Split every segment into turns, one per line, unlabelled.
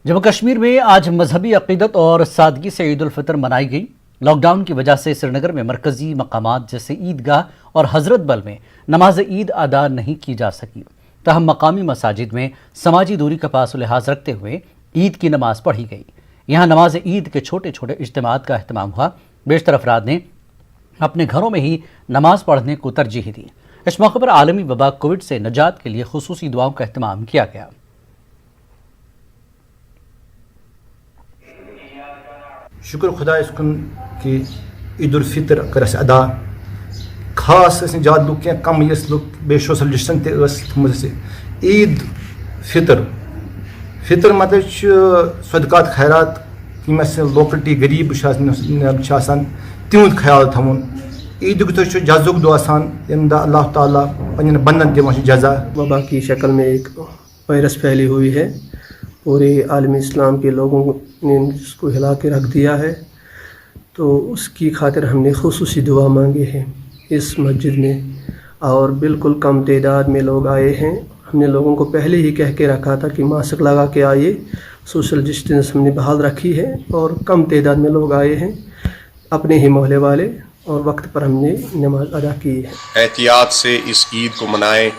जम्मू कश्मीर में आज मजहबी अकीदत और सादगी से ईद उल फितर मनाई गई। लॉकडाउन की वजह से श्रीनगर में मरकजी मकामात जैसे ईदगाह और हजरत बल में नमाज ईद अदा नहीं की जा सकी। तहम मकामी मसाजिद में समाजी दूरी का पास लिहाज रखते हुए ईद की नमाज पढ़ी गई। यहाँ नमाज ईद के छोटे छोटे इज्तिमात का अहतमाम हुआ। बेशतर अफराद ने अपने घरों में ही नमाज पढ़ने को तरजीह दी। इस मौके पर आलमी वबा कोविड से निजात के लिए खुसूसी दुआओं का अहतमाम किया गया।
शुक्र खुदा इसकुन कि ईद उल फितर कर अदा खास ज्यादा लुक क्या कम यस लुक बे सोशल डिस्टेंस से ईद फितर फितर मतलब सदकात खैरात यम लोकलिटी गरीब तिहद ख्याल थवन ईद जजुक दो अल्लाह ताला पन्न बंदन दिवन जजा।
वबा की शक्ल में एक वायरस फैली हुई है, पूरे आलमी इस्लाम के लोगों ने इसको हिला के रख दिया है, तो उसकी खातिर हमने खुसूसी दुआ मांगी है इस मस्जिद में। और बिल्कुल कम तादाद में लोग आए हैं। हमने लोगों को पहले ही कह के रखा था कि मास्क लगा के आइए, सोशल डिस्टेंस हमने बहाल रखी है और कम तादाद में लोग आए हैं, अपने ही मोहल्ले वाले, और वक्त पर हमने नमाज अदा की है।
एहतियात से इस ईद को मनाएं।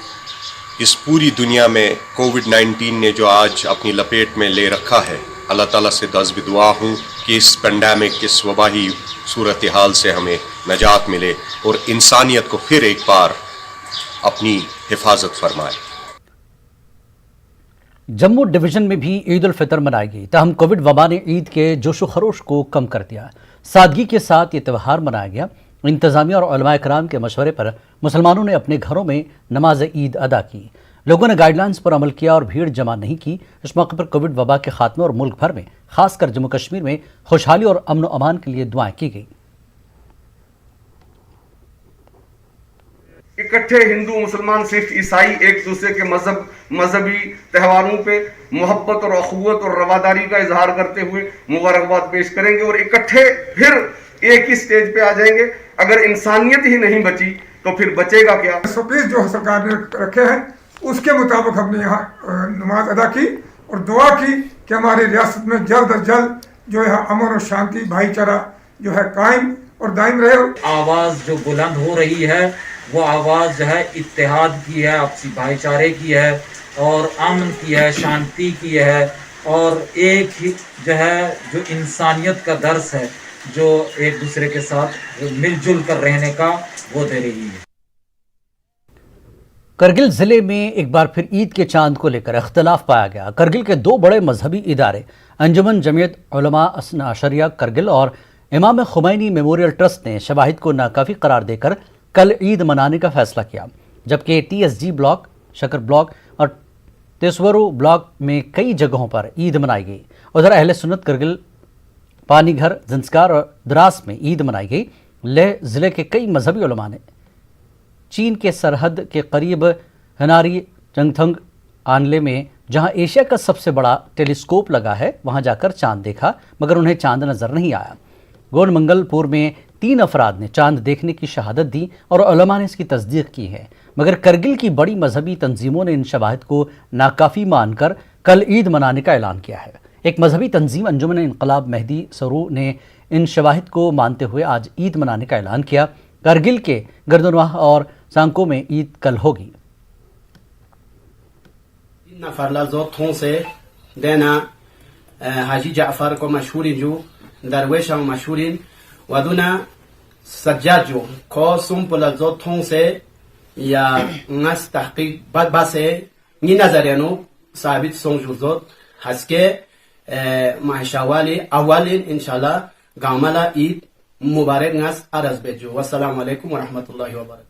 इस पूरी दुनिया में कोविड-19 ने जो आज अपनी लपेट में ले रखा है, अल्लाह ताला से दस भी दुआ हूँ कि इस पेंडेमिक, इस वबाही सूरत हाल से हमें नजात मिले और इंसानियत को फिर एक बार अपनी हिफाजत फरमाए।
जम्मू डिवीजन में भी ईद उल फितर मनाई गई। तहम कोविड वबा ने ईद के जोशो खरोश को कम कर दिया। सादगी के साथ ये त्यौहार मनाया गया। इंतजामिया और उलमा कराम के मशवरे पर मुसलमानों ने अपने घरों में नमाज ईद अदा की। लोगों ने गाइडलाइंस पर अमल किया और भीड़ जमा नहीं की। इस मौके पर कोविड वबा के खात्मे और मुल्क भर में खासकर जम्मू कश्मीर में खुशहाली और अमन व अमान के लिए दुआएं की गई।
इकट्ठे हिंदू मुसलमान सिख ईसाई एक दूसरे के मजहबी त्योहारों पे मोहब्बत और अखुवत और रवादारी का इजहार करते हुए मुबारकबाद पेश करेंगे और इकट्ठे फिर एक ही स्टेज पे आ जाएंगे। अगर इंसानियत ही नहीं बची तो फिर बचेगा क्या।
SOPs जो सरकार ने रखे हैं उसके मुताबिक हमने यहाँ नमाज अदा की और दुआ की कि हमारी रियासत में जल्द अज जल्द जो है अमन और शांति भाईचारा जो है कायम और दायम रहे।
आवाज़ जो बुलंद हो रही है वो आवाज़ जो है इत्तेहाद की है, आपसी भाईचारे की है और अमन की है, शांति की है और एक ही जो है जो इंसानियत का दर्स है, जो एक दूसरे के साथ मिलजुल कर रहने का वो दे रही है।
करगिल जिले में एक बार फिर ईद के चांद को लेकर इख्तलाफ पाया गया। करगिल के दो बड़े मजहबी इदारे अंजुमन जमीयत उलमा असना अशरिया करगिल और इमाम खुमैनी मेमोरियल ट्रस्ट ने शवाहिद को नाकाफी करार देकर कल ईद मनाने का फैसला किया, जबकि TSG ब्लॉक, शकर ब्लॉक और तेसवरू ब्लॉक में कई जगहों पर ईद मनाई गई। उधर अहले सुन्नत करगिल, पानीघर, जंस्कार और द्रास में ईद मनाई गई। लेह ज़िले के कई मजहबी उलमा ने चीन के सरहद के करीब हनारी चंगथंग आनले में, जहां एशिया का सबसे बड़ा टेलीस्कोप लगा है, वहां जाकर चांद देखा, मगर उन्हें चांद नजर नहीं आया। गोलमंगलपुर में 3 अफराद ने चांद देखने की शहादत दी और उलमा ने इसकी तस्दीक की है, मगर करगिल की बड़ी मजहबी तंजीमों ने इन शवाहिद को नाकाफ़ी मानकर कल ईद मनाने का ऐलान किया है। एक मजहबी तंजीम अंजुमन इनकलाब मेहदी सरू ने इन शवाहिद को मानते हुए आज ईद मनाने का ऐलान किया। करगिल के गर्दनवाह और सांको में ईद कल होगी।
से देना हाजी जाफर को मशहूरिन जो दरवेश मशहूरिन वदुना सज्जाद जो को सुम पलजो थों से या नस तहकीक बद से नि नजरियानो साबित सोंजुजो हसके माशावाली अवलिन इंशाल्लाह गामला ईद मुबारक नस अरज बेजो। अस्सलाम वालेकुम व रहमतुल्लाहि व बरकातहू।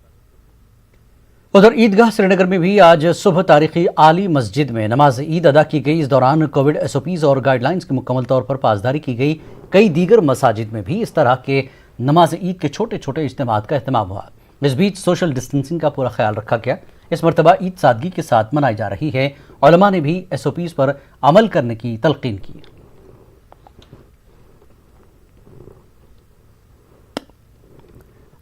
उधर ईदगाह श्रीनगर में भी आज सुबह तारीखी आली मस्जिद में नमाज ईद अदा की गई। इस दौरान कोविड SOPs और गाइडलाइंस की मुकम्मल तौर पर पासदारी की गई। कई दीगर मसाजिद में भी इस तरह के नमाज ईद के छोटे छोटे इज्तिमात का अहतमाम हुआ। इस बीच सोशल डिस्टेंसिंग का पूरा ख्याल रखा गया। इस मरतबा ईद सादगी के साथ मनाई जा रही है। उलमा ने भी SOPs पर अमल करने की तलकीन की।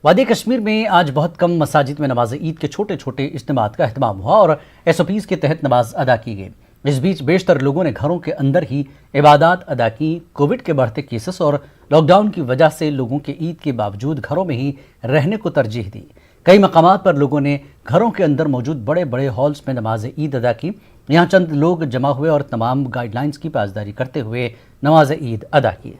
वादी कश्मीर में आज बहुत कम मसाजिद में नमाज ईद के छोटे छोटे इज्तिमात का अहतमाम हुआ और SOPs के तहत नमाज अदा की गई। इस बीच बेशतर लोगों ने घरों के अंदर ही इबादत अदा की। कोविड के बढ़ते केसेस और लॉकडाउन की वजह से लोगों के ईद के बावजूद घरों में ही रहने को तरजीह दी। कई मकामात पर लोगों ने घरों के अंदर मौजूद बड़े बड़े हॉल्स में नमाज ईद अदा की। यहाँ चंद लोग जमा हुए और तमाम गाइडलाइंस की पासदारी करते हुए नमाज ईद अदा की।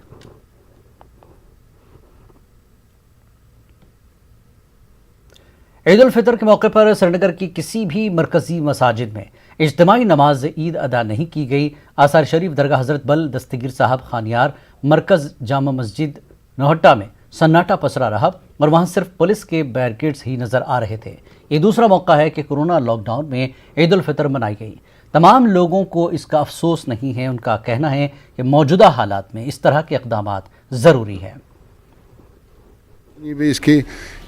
ईद उल फितर के मौके पर श्रीनगर की किसी भी मरकजी मसाजिद में इज्तिमाई नमाज ईद अदा नहीं की गई। आसार शरीफ दरगाह हजरत बल दस्तगीर साहब खानियार मरकज जामा मस्जिद नोहट्टा में सन्नाटा पसरा रहा और वहां सिर्फ पुलिस के बैरिकेड्स ही नजर आ रहे थे। ये दूसरा मौका है कि कोरोना लॉकडाउन में ईद उल फितर मनाई गई। तमाम लोगों को इसका अफसोस नहीं है। उनका कहना है कि मौजूदा हालात में इस तरह के इक़दामात ज़रूरी है।
इसकी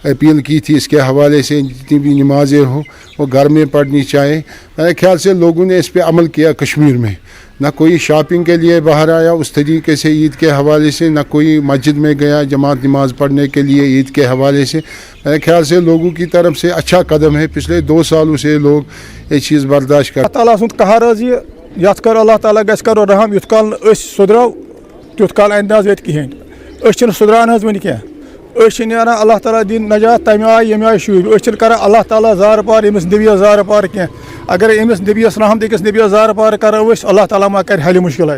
अपील की थी, इसके हवाले से जितनी भी नमाजें हो वो घर में पढ़नी चाहिए। मेरे ख्याल से लोगों ने इस पर अमल किया। कश्मीर में ना कोई शॉपिंग के लिए बाहर आया उस तरीके से ईद के हवाले से, ना कोई मस्जिद में गया जमात नमाज पढ़ने के लिए ईद के हवाले से। मेरे ख्याल से लोगों की तरफ से अच्छा कदम है। पिछले 2 सालों से लोग ये चीज़ बर्दाश्त कर
ताला सुंद कहर यथ कर अल्लाह ताला गस करो रहम युत काल सुधरो तुत काल अंदाज ये कहें सुधरान वन क्या नारान अल्लाह ताला दिन नजात तम आय यम आय शुर कर अल्लाह ताला जार पार यमिस नबिया जार पार क्या अगर यमिस नबियस रहमत अकिस नबिया जार पार करो अल्लाह ताला मा कर हल मुश्किल।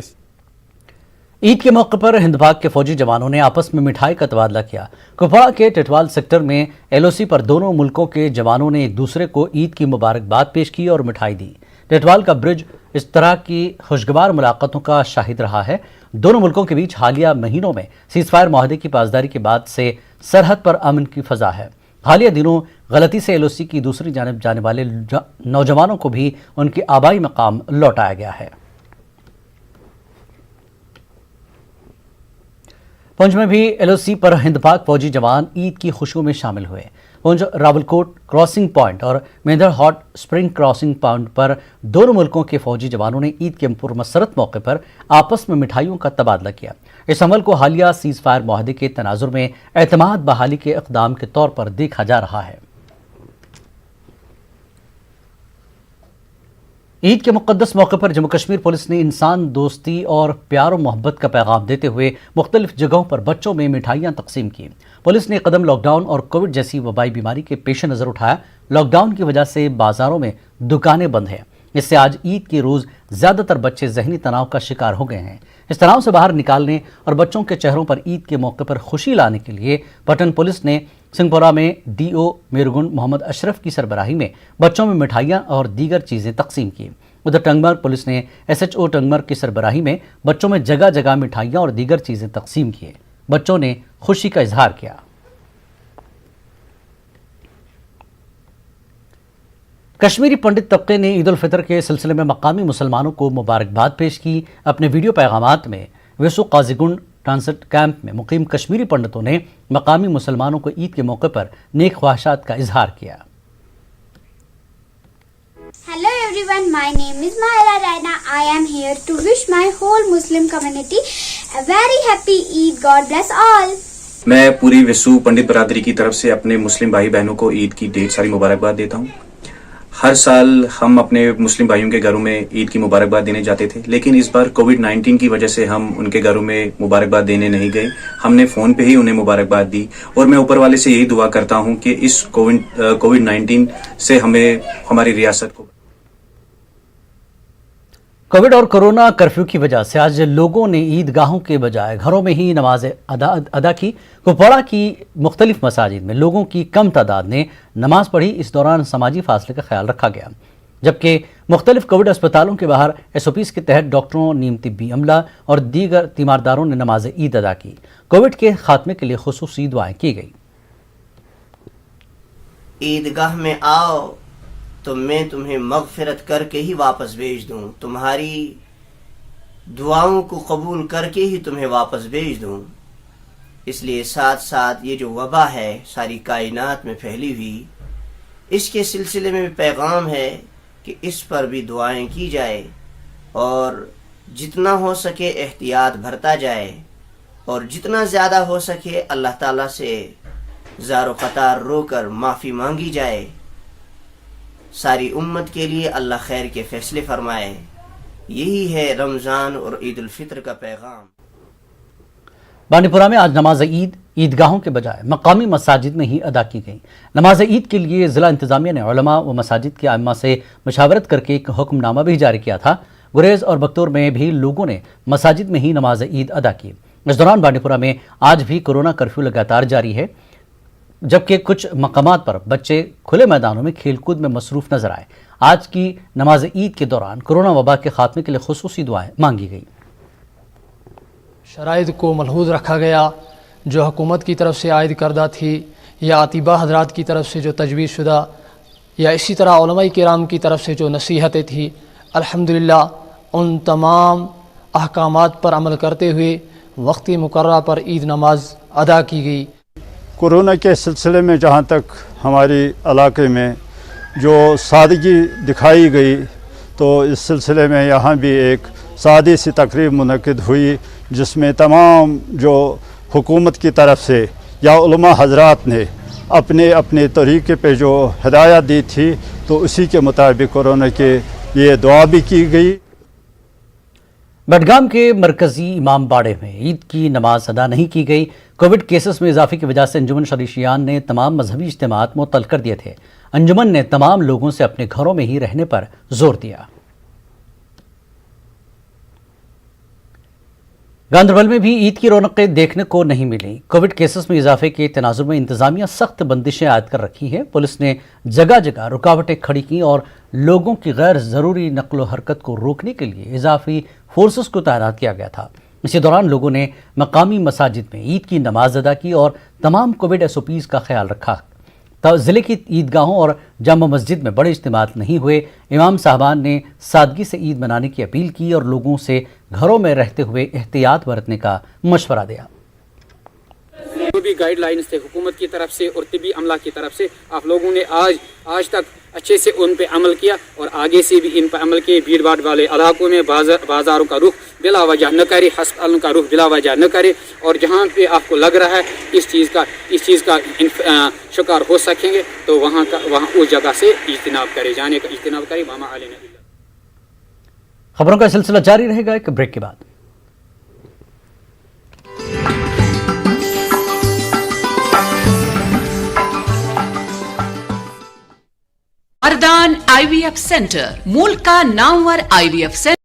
ईद के मौके पर हिंदभाग के फौजी जवानों ने आपस में मिठाई का तबादला किया। कुपवाड़ा के टिटवाल सेक्टर में LOC पर दोनों मुल्कों के जवानों ने एक दूसरे को ईद की मुबारकबाद पेश की और मिठाई दी। टिटवाल का ब्रिज इस तरह की खुशगवार मुलाकातों का शाहिद रहा है। दोनों मुल्कों के बीच हालिया महीनों में सीज़फायर माहदे की पासदारी के बाद से सरहद पर अमन की फजा है। हालिया दिनों गलती से LOC की दूसरी जानब जाने वाले नौजवानों को भी उनके आबाई मकाम लौटाया गया है। पुंछ में भी LOC पर हिंदपाक फौजी जवान ईद की खुशियों में शामिल हुए। पुंछ रावलकोट क्रॉसिंग पॉइंट और Mendhar hot spring crossing point पर दोनों मुल्कों के फौजी जवानों ने ईद के पुरमसरत मौके पर आपस में मिठाइयों का तबादला किया। इस अमल को हालिया सीज़ फायर माहदे के तनाजुर में एतमाद बहाली के इक़दाम के तौर पर देखा जा रहा है। ईद के मुक़द्दस मौके पर जम्मू कश्मीर पुलिस ने इंसान दोस्ती और प्यार और मोहब्बत का पैगाम देते हुए मुख्तलिफ जगहों पर बच्चों में मिठाइयाँ तकसीम की। पुलिस ने कदम लॉकडाउन और कोविड जैसी वबाई बीमारी के पेश नज़र उठाया। लॉकडाउन की वजह से बाजारों में दुकानें बंद हैं। इससे आज ईद के रोज़ ज़्यादातर बच्चे जहनी तनाव का शिकार हो गए हैं। इस तनाव से बाहर निकालने और बच्चों के चेहरों पर ईद के मौके पर खुशी लाने के लिए पटन पुलिस ने सिंहपुरा में DO मेरगुन मोहम्मद अशरफ की सरबराही में बच्चों में मिठाइयाँ और दीगर चीज़ें तकसीम की। उधर टंगमर्ग पुलिस ने SHO टंगमर्ग की सरबराही में बच्चों में जगह जगह मिठाइयाँ और दीगर चीज़ें तकसीम किए। बच्चों ने खुशी का इजहार किया। कश्मीरी पंडित तबके ने ईद उल फितर के सिलसिले में मकामी मुसलमानों को मुबारकबाद पेश की। अपने वीडियो पैगामात में वेसु काजीगुंड ट्रांसिट कैंप में मुकीम कश्मीरी पंडितों ने मकामी मुसलमानों को ईद के मौके पर नेक ख्वाहिशात का इजहार किया।
Hello everyone, my name is Mahira Raina. I am here to wish my whole Muslim community a very happy Eid. God bless all.
मैं पूरी विसु पंडित बरादरी की तरफ से अपने मुस्लिम भाई बहनों को ईद की ढेर सारी मुबारकबाद देता हूँ। हर साल हम अपने मुस्लिम भाइयों के घरों में ईद की मुबारकबाद देने जाते थे, लेकिन इस बार कोविड-19 की वजह से हम उनके घरों में मुबारकबाद देने नहीं गए। हमने फ़ोन पे ही उन्हें मुबारकबाद दी और मैं ऊपर वाले से यही दुआ करता हूँ कि इस कोविड-19 से हमें हमारी रियासत को।
कोविड और कोरोना कर्फ्यू की वजह से आज लोगों ने ईदगाहों के बजाय घरों में ही नमाज अदा की। कुपवाड़ा की मुख्तलिफ मसाजिद में लोगों की कम तादाद ने नमाज पढ़ी। इस दौरान समाजी फासले का ख्याल रखा गया, जबकि मुख्तलिफ कोविड अस्पतालों के बाहर SOPs के तहत डॉक्टरों, नीम तिब्बी अमला और दीगर तीमारदारों ने नमाज ईद अदा की। कोविड के खात्मे के लिए खुसूसी दुआएं की गई।
ईदगाह में आओ तो मैं तुम्हें मगफिरत करके ही वापस भेज दूं, तुम्हारी दुआओं को कबूल करके ही तुम्हें वापस भेज दूं। इसलिए साथ साथ ये जो वबा है सारी कायनात में फैली हुई, इसके सिलसिले में भी पैगाम है कि इस पर भी दुआएं की जाए और जितना हो सके एहतियात बरता जाए और जितना ज़्यादा हो सके अल्लाह ताला से ज़ारो क़तार रोकर माफ़ी मांगी जाए। सारी उम्मत के लिए अल्लाह खैर के फैसले फरमाए। यही है रमज़ान और ईद उल फित्र का पैगाम।
बांडीपुरा में आज नमाज ईद ईदगाहों के बजाय मकामी मसाजिद में ही अदा की गई। नमाज ईद के लिए ज़िला इंतज़ामिया ने उलमा व मसाजिद के आइम्मा से मशावरत करके एक हुक्मनामा भी जारी किया था। गुरेज और बख्तौर में भी लोगों ने मसाजिद में ही नमाज ईद अदा की। इस दौरान बांडीपुरा में आज भी कोरोना कर्फ्यू लगातार जारी है, जबकि कुछ मकामात पर बच्चे खुले मैदानों में खेलकूद में मसरूफ़ नजर आए। आज की नमाज ईद के दौरान कोरोना वबा के खात्मे के लिए खुसूसी दुआएं मांगी गई।
शराइत को मलहूज़ रखा गया, जो हुकूमत की तरफ से आयद करदा थी या अतीबा हजरात की तरफ से जो तजवीज़ शुदा या इसी तरह उलमा किराम की तरफ से जो नसीहतें थी, अल्हम्दुलिल्लाह उन तमाम अहकामात पर अमल करते हुए वक्ती मुकर्रर पर ईद नमाज अदा की गई।
कोरोना के सिलसिले में जहाँ तक हमारे इलाके में जो सादगी दिखाई गई, तो इस सिलसिले में यहाँ भी एक सादी सी तकरीब मुनक़िद हुई, जिसमें तमाम जो हुकूमत की तरफ से या उलमा हजरात ने अपने अपने तरीके पे जो हिदायत दी थी, तो उसी के मुताबिक कोरोना के ये दुआ भी की गई।
बडगाम के मरकजी इमाम बाड़े में ईद की नमाज अदा नहीं की गई। कोविड केसेस में इजाफे की वजह से अंजुमन शरीशियान ने तमाम मजहबी इज्तिमात मुअत्तल कर दिए थे। अंजुमन ने तमाम लोगों से अपने घरों में ही रहने पर जोर दिया। गांधरबल में भी ईद की रौनकें देखने को नहीं मिली। कोविड केसेस में इजाफे के तनाजुर में इंतजामिया सख्त बंदिशें आयद कर रखी है। पुलिस ने जगह जगह रुकावटें खड़ी की और लोगों की गैर ज़रूरी नक्लो हरकत को रोकने के लिए इजाफी फोर्सेस को तैनात किया गया था। इसी दौरान लोगों ने मकामी मसाजिद में ईद की नमाज अदा की और तमाम कोविड SOPs का ख्याल रखा। ज़िले की ईदगाहों और जामा मस्जिद में बड़े इज्तिमात नहीं हुए। इमाम साहबान ने सादगी से ईद मनाने की अपील की और लोगों से घरों में रहते हुए एहतियात बरतने का मशवरा दिया।
जो भी गाइडलाइंस थे हुकूमत की तरफ से और तिबी अमला की तरफ से, आप लोगों ने आज तक अच्छे से उन पे अमल किया और आगे से भी इन पर अमल किए। भीड़ भाड़ वाले इलाकों में बाजारों का रुख बिला वजह न करे, हस्पतालों का रुख बिला वजह न करे, और जहाँ पे आपको लग रहा है इस चीज़ का शिकार हो सकेंगे तो वहाँ उस जगह से इज्तिनाब करे, जाने का इज्तिनाब करे। मामा अलैना।
खबरों का सिलसिला जारी रहेगा एक ब्रेक के बाद।
अरदान IVF सेंटर, मूल का नामवर IVF सेंटर।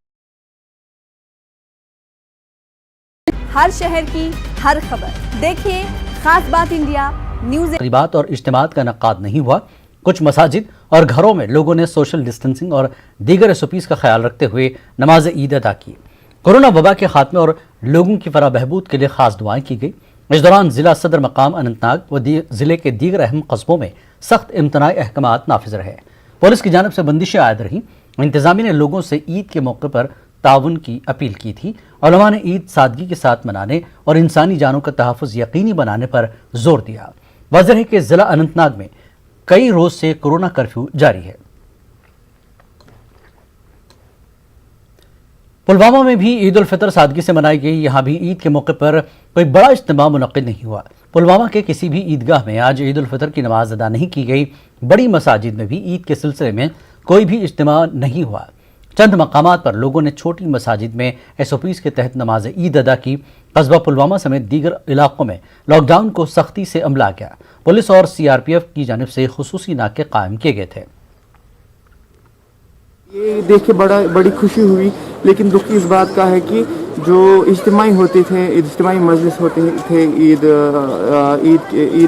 हर शहर की हर खबर देखिए खास बात इंडिया न्यूज़।
तकरीबात और इज्तिमात का इनेकाद नहीं हुआ। कुछ मसाजिद और घरों में लोगों ने सोशल डिस्टेंसिंग और दीगर SOPs का ख्याल रखते हुए नमाज ईद अदा की। कोरोना वबा के खात्मे और लोगों की फलाह बहबूद के लिए खास दुआएं की गई। इस दौरान जिला सदर मकाम अनंतनाग व जिले के दीगर अहम कस्बों में सख्त इम्तनाई अहकामात नाफिज रहे। पुलिस की जानिब से बंदिशें आयद रहीं। इंतजामिया ने लोगों से ईद के मौके पर ताउन की अपील की थी। उलमा ने ईद सादगी के साथ मनाने और इंसानी जानों का तहफ़्फ़ुज़ यकीनी बनाने पर जोर दिया। वाज़ेह है कि जिला अनंतनाग में कई रोज से कोरोना कर्फ्यू जारी है। पुलवामा में भी ईद उल फितर सादगी से मनाई गई। यहाँ भी ईद के मौके पर कोई बड़ा इज्तिमा मुनक़्क़िद नहीं हुआ। पुलवामा के किसी भी ईदगाह में आज ईद उल फितर की नमाज अदा नहीं की गई। बड़ी मसाजिद में भी ईद के सिलसिले में कोई भी इज्तिमा नहीं हुआ। चंद मकामात पर लोगों ने छोटी मसाजिद में SOPs के तहत नमाज ईद अदा की। कस्बा पुलवामा समेत दीगर इलाकों में लॉकडाउन को सख्ती से अमला गया। पुलिस और CRPF की जानिब से खुसूसी नाके कायम किए गए थे।
ये देख के बड़ी खुशी हुई, लेकिन दुख इस बात का है कि जो इज्तिमाई होते थे, इज्तिमाई मजलिस होते थे ईद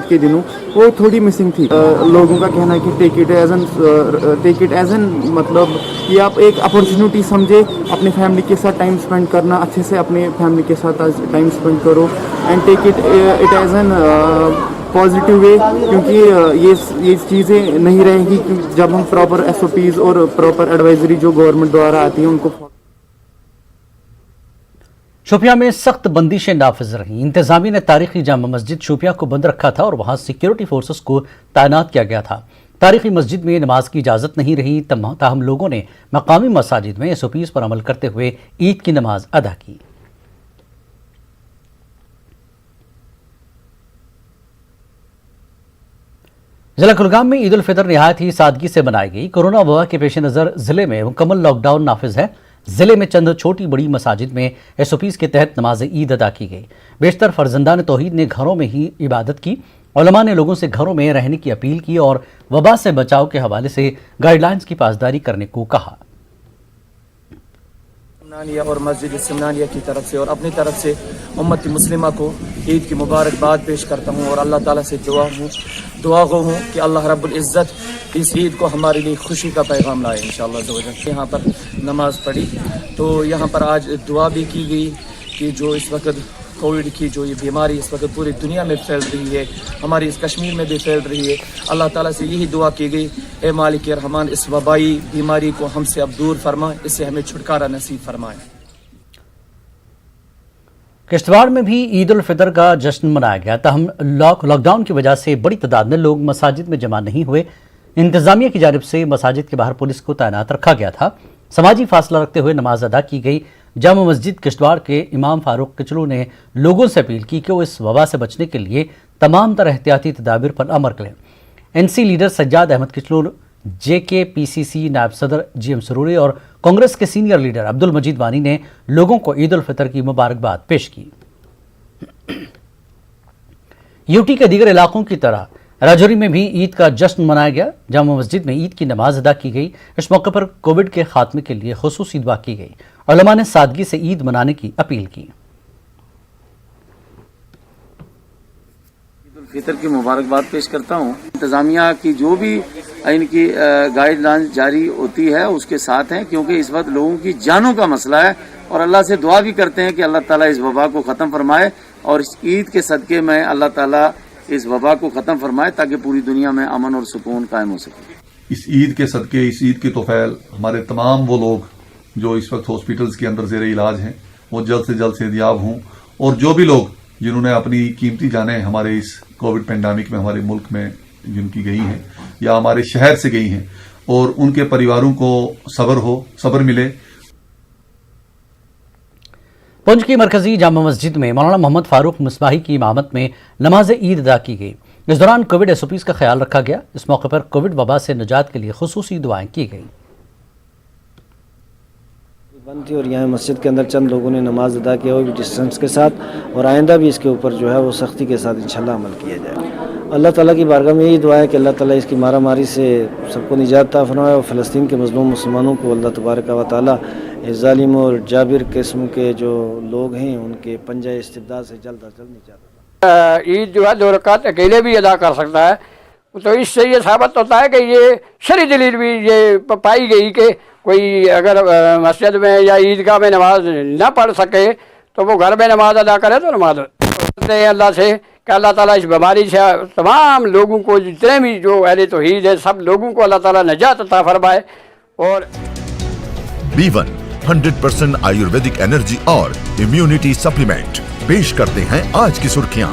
के दिनों, वो थोड़ी मिसिंग थी। लोगों का कहना है कि टेक इट एज एन मतलब ये आप एक अपॉर्चुनिटी समझे अपने फैमिली के साथ टाइम स्पेंड करना, अच्छे से अपने फैमिली के साथ टाइम स्पेंड करो and take it as an positive way, क्योंकि ये चीज़ें नहीं रहेंगी जब हम प्रॉपर SOPs और प्रॉपर एडवाइजरी जो गवर्नमेंट द्वारा आती है उनको।
शोपियां में सख्त बंदिशें नाफिज रहीं। इंतजामिया ने तारीखी जामा मस्जिद शोपियां को बंद रखा था और वहां सिक्योरिटी फोर्सेस को तैनात किया गया था। तारीखी मस्जिद में नमाज की इजाज़त नहीं रही, ताहम लोगों ने मकामी मसाजिद में SOPs पर अमल करते हुए ईद की नमाज अदा की। जिला कुलगाम में ईद उल फितर निहायत ही सादगी से मनाई गई। कोरोना वबा के पेश नज़र जिले में मुकम्मल लॉकडाउन नाफिज है। ضلع میں چند چھوٹی بڑی مساجد میں SOPs کے تحت نماز عید ادا کی گئی۔ بیشتر فرزندان توحید نے گھروں میں ہی عبادت کی۔ علماء نے لوگوں سے گھروں میں رہنے کی اپیل کی اور وبا سے بچاؤ کے حوالے سے گائیڈ لائنز کی پاسداری کرنے کو کہا۔
سمنانیہ اور مسجد سمنانیہ کی طرف سے اور اپنی طرف سے امت مسلمہ کو عید کی مبارکباد پیش کرتا ہوں اور اللہ تعالیٰ سے دعا گو ہوں کہ اللہ رب العزت اس عید کو ہمارے لیے خوشی کا پیغام لائے انشاءاللہ۔ یہاں پر نماز پڑھی تو یہاں پر آج دعا بھی کی گئی کہ جو اس وقت کووڈ کی جو یہ بیماری اس وقت پوری دنیا میں پھیل رہی ہے، ہماری اس کشمیر میں بھی پھیل رہی ہے، اللہ تعالیٰ سے یہی دعا کی گئی، اے مالک رحمان اس وبائی بیماری کو ہم سے اب دور فرما، اس سے ہمیں چھٹکارا نصیب فرمائے۔
کشتواڑ میں بھی عید الفطر کا جشن منایا گیا، تاہم لاک ڈاؤن کی وجہ سے بڑی تعداد میں لوگ مساجد میں جمع نہیں ہوئے۔ انتظامیہ کی جانب سے مساجد کے باہر پولیس کو تعینات رکھا گیا تھا۔ سماجی فاصلہ رکھتے ہوئے نماز ادا کی گئی۔ جامع مسجد کشتواڑ کے امام فاروق کچلو نے لوگوں سے اپیل کی کہ وہ اس وبا سے بچنے کے لیے تمام تر احتیاطی تدابیر پر عمل کریں۔ NC leader Sajjad Ahmad Kitchloo, JK PCC نائب صدر GM سروری اور کانگریس کے سینئر لیڈر عبد المجید وانی نے لوگوں کو عید الفطر کی مبارکباد پیش کی۔ UT کے دیگر علاقوں کی طرح راجوری میں بھی عید کا جشن منایا گیا۔ جامع مسجد میں عید کی نماز ادا کی گئی۔ اس موقع پر کووڈ کے خاتمے کے لیے خصوصی دعا کی گئی۔ علماء نے سادگی سے عید منانے کی اپیل کی۔
عید الفطر کی مبارکباد پیش کرتا ہوں۔ انتظامیہ کی جو بھی ان کی گائیڈ لائن جاری ہوتی ہے اس کے ساتھ ہیں، کیونکہ اس وقت لوگوں کی جانوں کا مسئلہ ہے اور اللہ سے دعا بھی کرتے ہیں کہ اللہ تعالیٰ اس وبا کو ختم فرمائے اور اس عید کے صدقے میں اللہ تعالیٰ اس وبا کو ختم فرمائے تاکہ پوری دنیا میں امن اور سکون قائم ہو سکے۔
اس عید کے صدقے، اس عید کے توفیل ہمارے تمام وہ لوگ جو اس وقت ہاسپٹلز کے اندر زیر علاج ہیں وہ جلد سے جلد صحتیاب ہوں، اور جو بھی لوگ جنہوں نے اپنی قیمتی جانیں ہمارے اس کووڈ پینڈیمک میں ہمارے ملک میں جن کی گئی ہیں یا ہمارے شہر سے گئی ہیں، اور ان کے پریواروں کو صبر ملے۔
پنچ کی مرکزی جامع مسجد میں مولانا محمد فاروق مصباحی کی امامت میں نماز عید ادا کی گئی۔ اس دوران کووڈ SOPs کا خیال رکھا گیا۔ اس موقع پر کووڈ وبا سے نجات کے لیے خصوصی دعائیں کی گئیں۔
بند تھی اور یہاں مسجد کے اندر چند لوگوں نے نماز ادا کیا وہ بھی ڈسٹینس کے ساتھ، اور آئندہ بھی اس کے اوپر جو ہے وہ سختی کے ساتھ انشاءاللہ عمل کیا جائے۔ اللہ تعالیٰ کی بارگاہ میں یہی دعا ہے کہ اللہ تعالیٰ اس کی مارا ماری سے سب کو نجات عطا فرمائے اور فلسطین کے مظلوم مسلمانوں کو اللہ تبارک و تعالیٰ ظالم اور جابر قسم کے جو لوگ ہیں ان کے پنجہ استبداد سے جلد از جلد نجات۔
عید جو ہے 2 رکعت اکیلے بھی ادا کر سکتا ہے، تو اس سے یہ ثابت ہوتا ہے کہ یہ شرعی دلیل بھی یہ پائی گئی کہ کوئی اگر مسجد میں یا عیدگاہ میں نماز نہ پڑھ سکے تو وہ گھر میں نماز ادا کرے تو نماز پڑھتے ہیں اللہ سے کہ اللہ تعالیٰ اس بیماری سے تمام لوگوں کو جتنے بھی جو اہل توحید ہے سب لوگوں کو اللہ تعالیٰ نجات عطا فرمائے۔ اور
B1 100% آیورویدک انرجی اور امیونٹی سپلیمنٹ پیش کرتے ہیں آج کی سرخیاں۔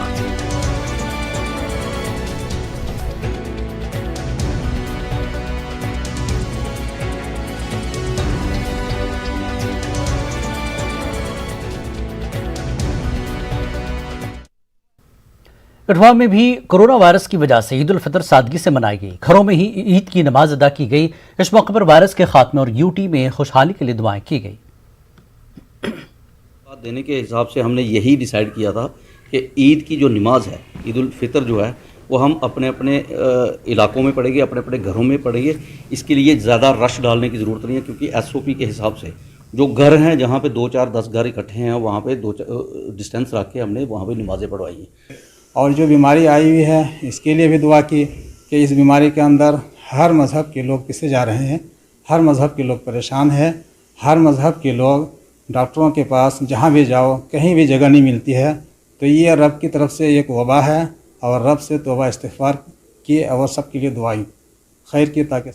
کٹھوعہ میں بھی کورونا وائرس کی وجہ سے عید الفطر سادگی سے منائی گئی۔ گھروں میں ہی عید کی نماز ادا کی گئی۔ اس موقع پر وائرس کے خاتمے اور UT میں خوشحالی کے لیے دعائیں کی گئی۔
دینے کے حساب سے ہم نے یہی ڈیسائیڈ کیا تھا کہ عید کی جو نماز ہے، عید الفطر جو ہے وہ ہم اپنے اپنے علاقوں میں پڑھیں گے، اپنے اپنے گھروں میں پڑھیں گے۔ اس کے لیے زیادہ رش ڈالنے کی ضرورت نہیں ہے، کیونکہ SOP کے حساب سے جو گھر ہیں جہاں پہ 2 4 10 گھر اکٹھے ہیں وہاں پہ ڈسٹینس رکھ کے ہم نے وہاں پہ نمازیں پڑھوائی ہیں۔
اور جو بیماری آئی ہوئی ہے اس کے لیے بھی دعا کی کہ اس بیماری کے اندر ہر مذہب کے لوگ پسے جا رہے ہیں، ہر مذہب کے لوگ پریشان ہیں، ہر مذہب کے لوگ ڈاکٹروں کے پاس جہاں بھی جاؤ کہیں بھی جگہ نہیں ملتی ہے، تو یہ رب کی طرف سے ایک وبا ہے اور رب سے توبہ استغفار کی اور سب کے لیے دعائیں خیر کی تاکہ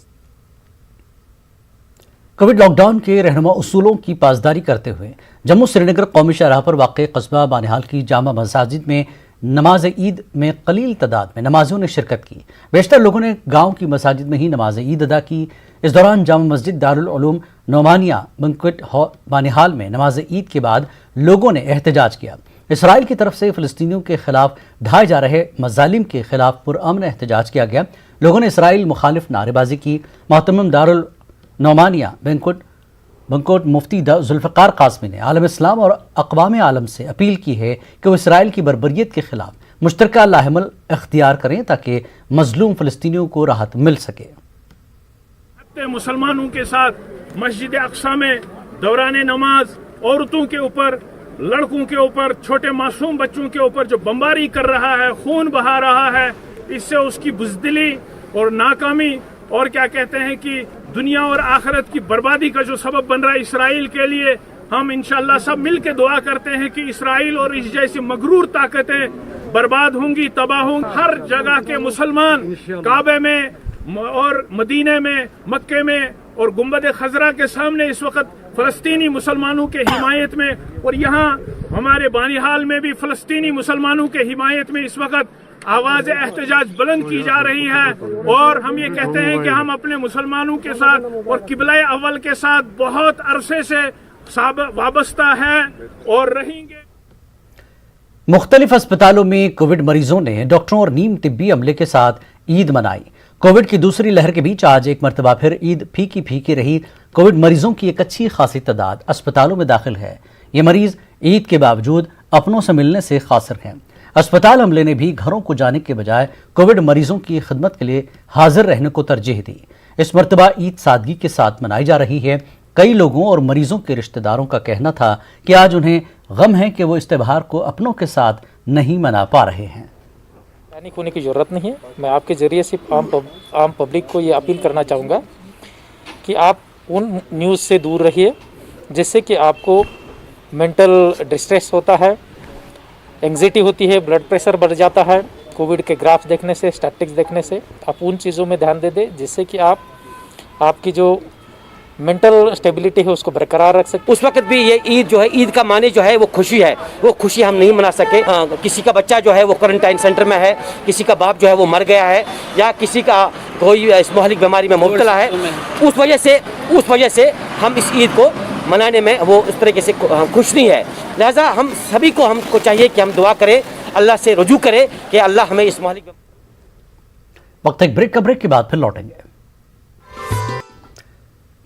کووڈ لاک ڈاؤن کے رہنما اصولوں کی پاسداری کرتے ہوئے جموں سری نگر قومی شاہراہ پر واقع قصبہ بانہال کی جامع مساجد میں نماز عید میں قلیل تعداد میں نمازیوں نے شرکت کی۔ بیشتر لوگوں نے گاؤں کی مساجد میں ہی نماز عید ادا کی۔ اس دوران جامع مسجد دارالعلوم نعمانیہ بنکوٹ بانہال میں نماز عید کے بعد لوگوں نے احتجاج کیا۔ اسرائیل کی طرف سے فلسطینیوں کے خلاف ڈھائے جا رہے مظالم کے خلاف پرامن احتجاج کیا گیا۔ لوگوں نے اسرائیل مخالف نعرے بازی کی۔ محتمم دارالنعمانیہ بنکوٹ बंकोट मुफ्ती जुल्फ़िकार कासमी ने आलम इस्लाम और अक़वाम आलम से अपील की है कि वो इसराइल की बर्बरियत के खिलाफ मुश्तरका लाहिमल इख्तियार करें ताकि मजलूम फ़लस्तीनियों को राहत मिल सके।
मुसलमानों के साथ मस्जिद अक्सा में दौरान नमाज औरतों के ऊपर, लड़कों के ऊपर, छोटे मासूम बच्चों के ऊपर जो बमबारी कर रहा है, खून बहा रहा है, इससे उसकी बुज़दिली और नाकामी और क्या कहते हैं कि दुनिया और आखिरत की बर्बादी का जो सबब बन रहा है इसराइल के लिए, हम इंशाअल्लाह सब मिल के दुआ करते हैं कि इसराइल और इस जैसी मगरूर ताकतें बर्बाद होंगी, तबाह होंगी। हर जगह के मुसलमान काबे में और मदीने में, मक्के में और गुंबद खजरा के सामने इस वक्त फलस्तीनी मुसलमानों के हिमायत में, और यहाँ हमारे बानीहाल में भी फलस्तीनी मुसलमानों के हिमायत में इस वक्त आवाज एहतजाज बुलंद की जा रही है। और हम ये कहते हैं कि हम अपने मुसलमानों के साथ और किबला अव्वल के साथ बहुत अरसे से वाबस्ता है और रहेंगे।
मुख्तलिफ अस्पतालों में कोविड मरीजों ने डॉक्टरों और नीम तिब्बी अमले के साथ ईद मनाई। कोविड की दूसरी लहर के बीच आज एक मरतबा फिर ईद फीकी फीकी रही। कोविड मरीजों की एक अच्छी खासी तादाद अस्पतालों में दाखिल है। ये मरीज ईद के बावजूद अपनों से मिलने से खासिर हैं। अस्पताल अमले ने भी घरों को जाने के बजाय कोविड मरीजों की खिदमत के लिए हाजिर रहने को तरजीह दी। इस मरतबा ईद सादगी के साथ मनाई जा रही है। कई लोगों और मरीजों के रिश्तेदारों का कहना था कि आज उन्हें गम है कि वो इस त्यौहार को अपनों के साथ नहीं मना पा रहे हैं।
पैनिक होने की ज़रूरत नहीं है। मैं आपके ज़रिए से आम पब्लिक को ये अपील करना चाहूँगा कि आप उन न्यूज़ से दूर रहिए जिससे कि आपको मेंटल डिस्ट्रेस होता है, एंग्जाइटी होती है, ब्लड प्रेशर बढ़ जाता है कोविड के ग्राफ देखने से, स्टैटिस्टिक्स देखने से। आप उन चीज़ों में ध्यान दे दें जिससे कि आपकी जो मेंटल स्टेबिलिटी है उसको बरकरार रख सकते।
उस वक्त भी ये ईद जो है, ईद का माने जो है वो खुशी है, वो खुशी हम नहीं मना सके। किसी का बच्चा जो है वो क्वारंटाइन सेंटर में है, किसी का बाप जो है वो मर गया है, या किसी का कोई स्मोहलिक बीमारी में मुब्तला है, उस वजह से हम इस ईद को मनाने में वो उस तरीके से खुश नहीं है। लिहाजा हम सभी को हमको चाहिए कि हम दुआ करें, अल्लाह से रुजू करें कि अल्लाह हमें इस स्मोहलिक।
वक्त एक ब्रेक के बाद फिर लौटेंगे।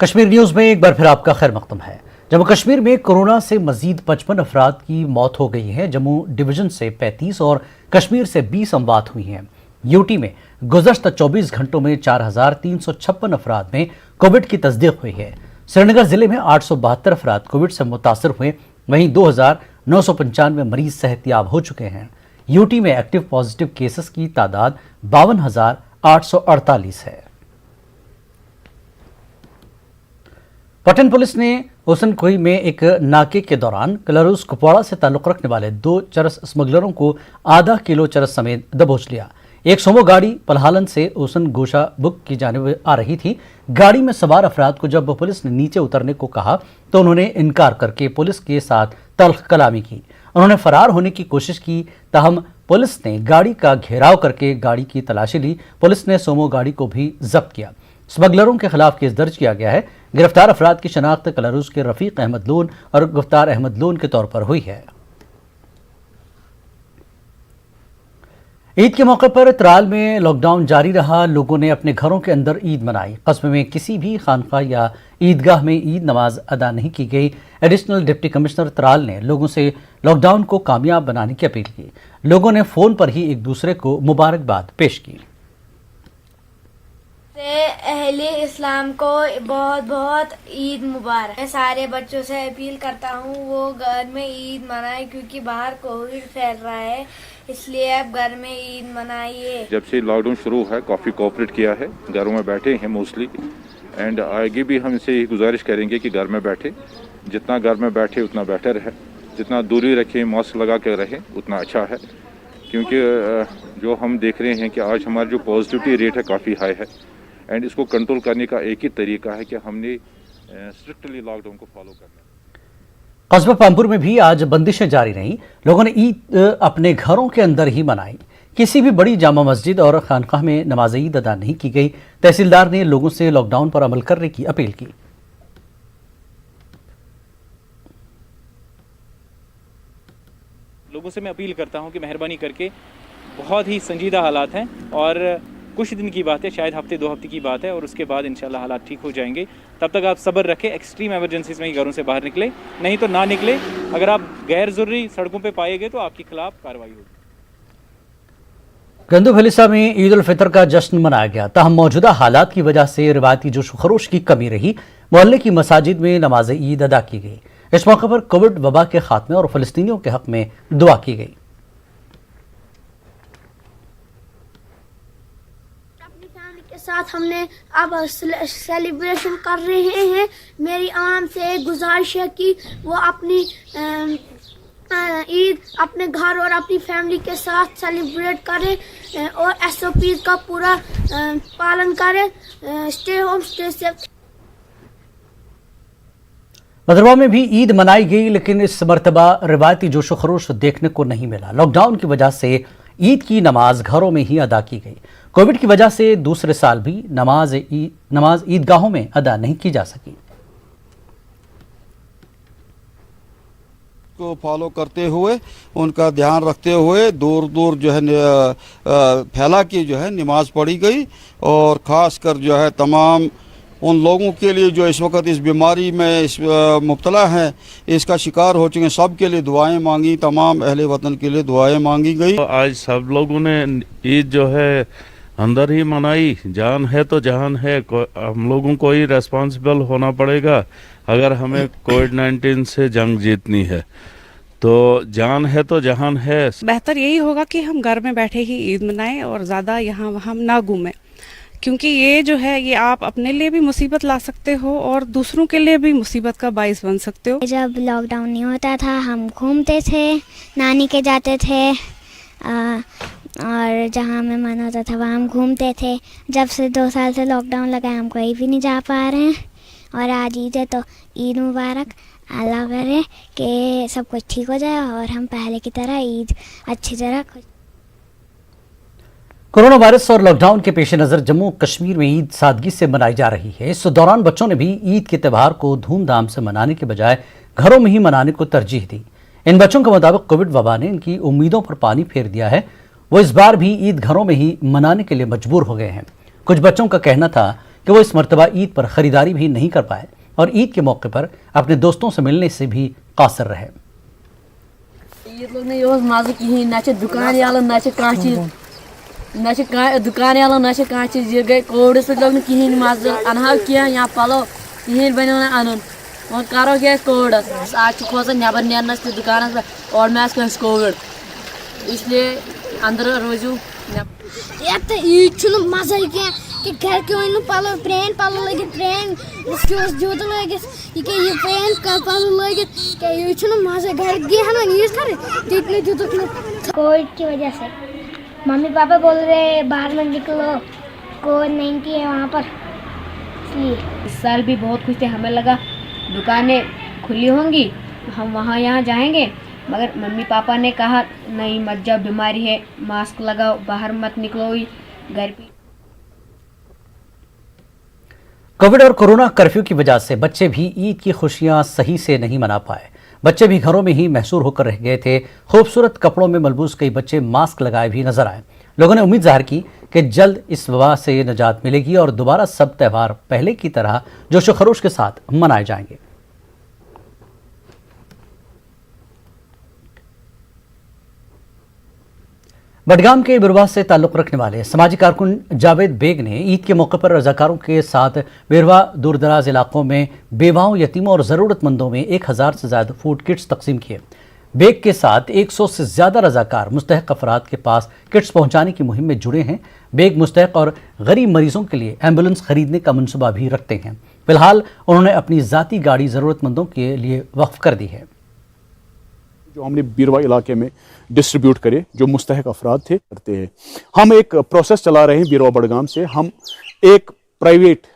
कश्मीर न्यूज़ में एक बार फिर आपका खैर मकदम है। जम्मू कश्मीर में कोरोना से मजीद 55 अफराद की मौत हो गई है। जम्मू डिवीज़न से 35 और कश्मीर से 20 अमवात हुई हैं। यूटी में गुज़श्ता 24 घंटों में 4356 अफराद में कोविड की तस्दीक हुई है। श्रीनगर ज़िले में 872 अफराद कोविड से मुतासर हुए, वहीं 2995 मरीज सेहतयाब हो चुके हैं। यूटी में एक्टिव पॉजिटिव केसेस की तादाद 52,848 है। पटन पुलिस ने हुसनखोई में एक नाके के दौरान कलारूस कुपवाड़ा से ताल्लुक़ रखने वाले 2 चरस स्मगलरों को आधा किलो चरस समेत दबोच लिया। एक सोमो गाड़ी पलहालन से हुसन गोशा बुक की जानिब आ रही थी। गाड़ी में सवार अफराद को जब पुलिस ने नीचे उतरने को कहा तो उन्होंने इनकार करके पुलिस के साथ तल्ख कलामी की। उन्होंने फरार होने की कोशिश की, ताहम पुलिस ने गाड़ी का घेराव करके गाड़ी की तलाशी ली। पुलिस ने सोमो गाड़ी को भी जब्त किया। स्मगलरों के खिलाफ केस दर्ज किया गया है। गिरफ्तार अफराद की शनाख्त कलारूस के रफीक अहमद लोन और गुफ्तार अहमद लोन के तौर पर हुई है। ईद के मौके पर त्राल में लॉकडाउन जारी रहा। लोगों ने अपने घरों के अंदर ईद मनाई। कस्बे में किसी भी खानका या ईदगाह में ईद नमाज अदा नहीं की गई। एडिशनल डिप्टी कमिश्नर त्राल ने लोगों से लॉकडाउन को कामयाब बनाने की अपील की। लोगों ने फ़ोन पर ही एक दूसरे को मुबारकबाद पेश की।
अहले इस्लाम को बहुत बहुत ईद मुबारक। मैं सारे बच्चों से अपील करता हूँ वो घर में ईद मनाए, क्योंकि बाहर कोविड फैल रहा है, इसलिए आप घर में ईद मनाइए।
जब से लॉकडाउन शुरू है काफ़ी कोऑपरेट किया है, घरों में बैठे हैं मोस्टली, एंड आगे भी हम इनसे यही गुजारिश करेंगे कि घर में बैठे, जितना घर में बैठे उतना बेटर है, जितना दूरी रखें, मास्क लगा के रहें उतना अच्छा है। क्योंकि जो हम देख रहे हैं कि आज हमारा जो पॉजिटिविटी रेट है काफ़ी हाई है, एंड इसको कंट्रोल करने का एक ही तरीका है कि हमने स्ट्रिक्टली लॉकडाउन को फॉलो करना है।
कस्बा पामपुर में भी आज बंदिशें जारी रहीं। लोगों ने ईद अपने घरों के अंदर ही मनाई। किसी भी बड़ी जामा मस्जिद और खानकाह में नमाज ईद अदा नहीं की गई। तहसीलदार ने लोगों से लॉकडाउन पर अमल करने की अपील की।
लोगों से मैं अपील करता हूं कि मेहरबानी करके, बहुत ही संजीदा हालात हैं और
कुछ दिन की बात है, शायद हफ्ते 2 हफ्ते की बात है, और उसके बाद इंशाल्लाह हालात ठीक हो जाएंगे। तब तक आप सब्र रखें, एक्सट्रीम एमरजेंसीज में ही घरों से बाहर निकले, नहीं तो ना निकले। अगर आप गैर ज़रूरी सड़कों पर पाए गए तो आपके खिलाफ कार्रवाई होगी।
गंदू भलिसा में ईद उल फितर का जश्न मनाया गया, ताहम मौजूदा हालात की वजह से रिवायती जोश खरोश की कमी रही। मोहल्ले की मसाजिद में नमाज ईद अदा की गई। इस मौके पर कोविड वबा के खात्मे और फ़लस्तीनियों के हक में दुआ की गई।
अपनी फैमिली के साथ हमने अब सेलिब्रेशन कर रहे हैं। मेरी आम से गुजारिश है कि वो अपनी ईद अपने घर और अपनी फैमिली के साथ सेलिब्रेट करें और SOPs का पूरा पालन करें। Stay home, stay safe.
Bhaderwah में भी ईद मनाई गई, लेकिन इस मरतबा रिवायती जोश खरोश देखने को नहीं मिला। लॉकडाउन की वजह से ईद की नमाज घरों में ही अदा की गई। कोविड की वजह से दूसरे साल भी नमाज ईदगाहों में अदा नहीं की जा सकी।
को फॉलो करते हुए, उनका ध्यान रखते हुए दूर दूर जो है फैला के जो है नमाज पढ़ी गई। और ख़ास कर जो है तमाम उन लोगों के लिए जो इस वक्त इस बीमारी में मुब्तला हैं, इसका शिकार हो चुके हैं, सब के लिए दुआएं मांगी, तमाम अहले वतन के लिए दुआएं मांगी गई।
आज सब लोगों ने ईद जो है अंदर ही मनाई। जान है तो जहान है, हम लोगों को ही रेस्पॉन्सिबल होना पड़ेगा। अगर हमें कोविड-19 से जंग जीतनी है तो जान है तो जहान है।
बेहतर यही होगा कि हम घर में बैठे ही ईद मनाएं और ज़्यादा यहाँ वहाँ ना घूमें, क्योंकि ये जो है ये आप अपने लिए भी मुसीबत ला सकते हो और दूसरों के लिए भी मुसीबत का बाइस बन सकते हो।
जब लॉकडाउन नहीं होता था हम घूमते थे, नानी के जाते थे और जहाँ हमें मन होता था वहाँ हम घूमते थे। जब से 2 साल से लॉकडाउन लगा है हम कहीं भी नहीं जा पा रहे हैं। और आज ईद है तो ईद मुबारक। अल्लाह करे कि सब कुछ ठीक हो जाए और हम पहले की तरह ईद अच्छी तरह।
कोरोना वायरस और लॉकडाउन के पेश नज़र जम्मू कश्मीर में ईद सादगी से मनाई जा रही है। इस दौरान बच्चों ने भी ईद के त्यौहार को धूमधाम से मनाने के बजाय घरों में ही मनाने को तरजीह दी। इन बच्चों के मुताबिक कोविड वबा ने इनकी उम्मीदों पर पानी फेर दिया है। वो इस बार भी ईद घरों में ही मनाने के लिए मजबूर हो गए हैं। कुछ बच्चों का कहना था कि वो इस मरतबा ईद पर ख़रीदारी भी नहीं कर पाए और ईद के मौके पर अपने दोस्तों से मिलने से भी कासिर रहे।
ईद लोग ने योज मज़े की ना दुकान यालन ना कह चीज ना दुकान यालन ना कह चीज। ये गई कोविड से लोग कहें मज़े अनहा किया यहाँ पलो कहें बनो ना अन वो करो क्या कोविड आज खोसान नबर नेरनस तो दुकान पे और मैं कोविड, इसलिए अंदर रोजू
ईद मजा कि घर के वन पलो प्रेन पलो लगे प्रेन उसके जूत लगे ये प्रेन का पलो लगे ये मजा घर गए हम यूज करे जितने जूत
कोविड की वजह से मम्मी पापा बोल रहे बाहर में निकलो, कोविड-19 है वहाँ पर, इसलिए
इस साल भी बहुत खुश थे। हमें लगा दुकानें खुली होंगी, हम वहाँ यहाँ जाएंगे, मगर मम्मी पापा ने कहा नहीं मत जाओ, बीमारी है, मास्क लगाओ, बाहर मत निकलो, घर पे।
कोविड और कोरोना कर्फ्यू की वजह से बच्चे भी ईद की खुशियां सही से नहीं मना पाए। बच्चे भी घरों में ही महसूर होकर रह गए थे। खूबसूरत कपड़ों में मलबूस कई बच्चे मास्क लगाए भी नजर आए। लोगों ने उम्मीद जाहिर की कि जल्द इस वबा से निजात मिलेगी और दोबारा सब त्यौहार पहले की तरह जोश खरोश के साथ मनाए जाएंगे। बडगाम के बिरवा से ताल्लुक़ रखने वाले समाजी कारकुन जावेद बेग ने ईद के मौके पर रजाकारों के साथ बिरवा दूर दराज इलाकों में बेवाओं, यतीमों और ज़रूरतमंदों में 1000 से ज़्यादा फूड किट्स तकसीम किए। बेग के साथ 100 से ज़्यादा रजाकार मुस्तहक़ अफराद के पास किट्स पहुँचाने की मुहिम में जुड़े हैं। बेग मुस्तहक़ और गरीब मरीजों के लिए एम्बुलेंस खरीदने का मनसूबा भी रखते हैं। फिलहाल उन्होंने अपनी ज़ाती गाड़ी ज़रूरतमंदों के लिए वक्फ कर दी है।
जो हमने बिरवा इलाके में डिस्ट्रीब्यूट करे, जो मुस्तहक अफराद थे, करते हैं। हम एक प्रोसेस चला रहे हैं बिरवा बडगाम से। हम एक प्राइवेट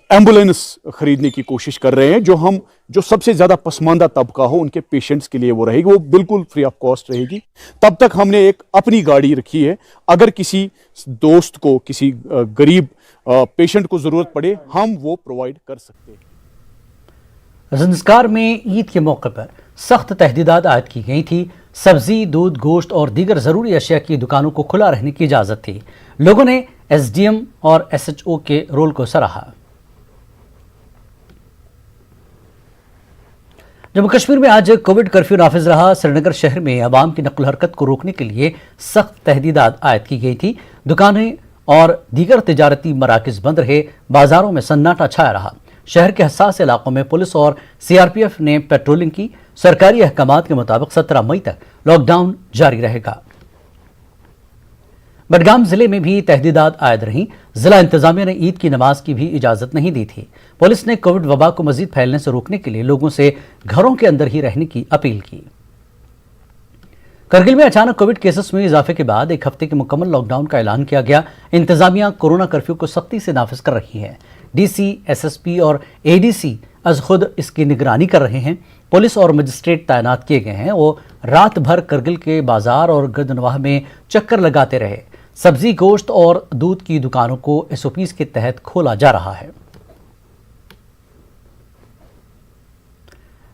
एम्बुलेंस खरीदने की कोशिश कर रहे हैं, जो सबसे ज़्यादा पसमानदा तबका हो उनके पेशेंट्स के लिए वो रहेगी, वो बिल्कुल फ्री ऑफ कॉस्ट रहेगी। तब तक हमने एक अपनी गाड़ी रखी है, अगर किसी दोस्त को, किसी गरीब पेशेंट को ज़रूरत पड़े, हम वो प्रोवाइड कर सकते हैं।
संस्कार में ईद के मौके पर सख्त तहदीदात आयद की गई थी। सब्जी, दूध, गोश्त और दीगर ज़रूरी अशिया की दुकानों को खुला रहने की इजाज़त थी। लोगों ने SDM और SHO के रोल को सराहा। जम्मू कश्मीर में आज कोविड कर्फ्यू नाफिज रहा। श्रीनगर शहर में आवाम की नकल हरकत को रोकने के लिए सख्त तहदीदात आयद की गई थी। दुकानें और दीगर तिजारती मराकज़ बंद रहे। बाजारों में सन्नाटा छाया रहा। शहर के हसास इलाकों में पुलिस और CRPF ने पेट्रोलिंग की। सरकारी अहकामात के मुताबिक 17 मई तक लॉकडाउन जारी रहेगा। बडगाम जिले में भी तहदीदात आयद रहीं। जिला इंतजामिया ने ईद की नमाज की भी इजाजत नहीं दी थी। पुलिस ने कोविड वबा को मजीद फैलने से रोकने के लिए लोगों से घरों के अंदर ही रहने की अपील की। करगिल में अचानक कोविड केसेस में इजाफे के बाद एक हफ्ते के मुकम्मल लॉकडाउन का ऐलान किया गया। इंतजामिया कोरोना कर्फ्यू को सख्ती से नाफिज कर रही है। DC, SSP और ADC अज खुद इसकी निगरानी कर रहे हैं। पुलिस और मजिस्ट्रेट तैनात किए गए हैं। वो रात भर करगिल के बाजार और गर्दनवाह में चक्कर लगाते रहे। सब्जी, गोश्त और दूध की दुकानों को SOPs के तहत खोला जा रहा है।